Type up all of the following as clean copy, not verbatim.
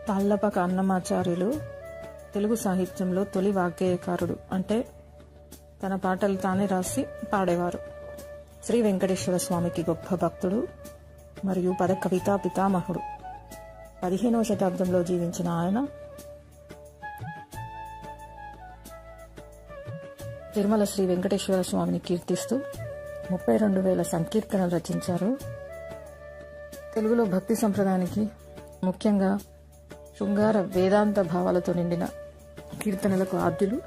తాళ్లపాక అన్నమాచార్యులు తెలుగు సాహిత్యంలో తొలి వాగ్గేయకారుడు. అంటే తన పాటలు తానే రాసి పాడేవారు. శ్రీ వెంకటేశ్వర స్వామికి గొప్ప భక్తుడు మరియు పద కవితా పితామహుడు. 15వ శతాబ్దంలో జీవించిన ఆయన తిరుమల శ్రీ వెంకటేశ్వర స్వామిని కీర్తిస్తూ 32,000 సంకీర్తనలు రచించారు. తెలుగులో భక్తి సంప్రదాయానికి ముఖ్యంగా శృంగార వేదాంత భావాలతో నిండిన కీర్తనలకు ఆద్యులు.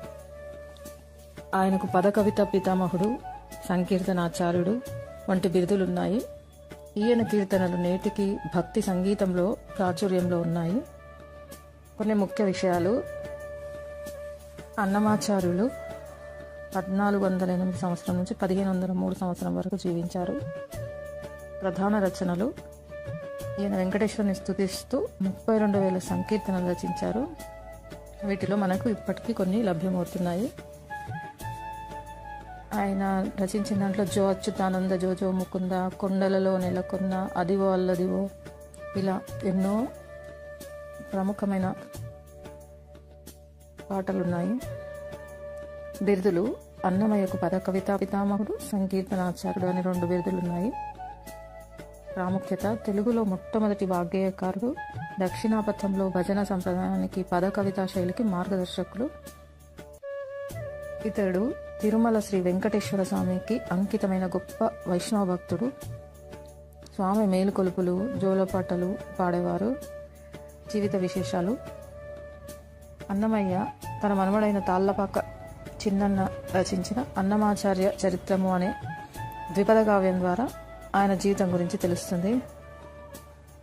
ఆయనకు పద కవిత పితామహుడు, సంకీర్తనాచార్యుడు వంటి బిరుదులున్నాయి. ఈయన కీర్తనలు నేటికి భక్తి సంగీతంలో ప్రాచుర్యంలో ఉన్నాయి. కొన్ని ముఖ్య విషయాలు: అన్నమాచార్యులు 1408 సంవత్సరం నుంచి 1503 సంవత్సరం వరకు జీవించారు. ప్రధాన రచనలు: ఈయన వెంకటేశ్వరుని స్తుతిస్తూ 32,000 సంకీర్తనలు రచించారు. వీటిలో మనకు ఇప్పటికీ కొన్ని లభ్యమవుతున్నాయి. ఆయన రచించిన దాంట్లో జో అచ్యుతానంద, జోజో ముకుంద, కొండలలో నెలకొన్న, అదివో అల్లదివో, ఇలా ఎన్నో ప్రముఖమైన పాటలున్నాయి. బిరుదులు: అన్నమయ్యకు పద కవితా పితామహుడు, సంకీర్తనాచార్యుడు అని 2 బిరుదులున్నాయి. ప్రాముఖ్యత: తెలుగులో మొట్టమొదటి వాగ్గేయకారుడు, దక్షిణాపథంలో భజన సంప్రదాయానికి, పద కవితా శైలికి మార్గదర్శకులు. ఇతడు తిరుమల శ్రీ వెంకటేశ్వర స్వామికి అంకితమైన గొప్ప వైష్ణవ భక్తుడు. స్వామి మేలుకొలుపులు, జోలపాటలు పాడేవారు. జీవిత విశేషాలు: అన్నమయ్య తన మనుమడైన తాళ్లపాక చిన్నన్న రచించిన అన్నమాచార్య చరిత్రము అనే ద్విపద కావ్యం ద్వారా ఆయన జీవితం గురించి తెలుస్తుంది.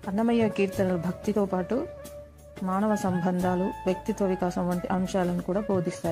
అన్నమయ్య కీర్తనలు భక్తితో పాటు మానవ సంబంధాలు, వ్యక్తిత్వ వికాసం వంటి అంశాలను కూడా బోధిస్తాయి.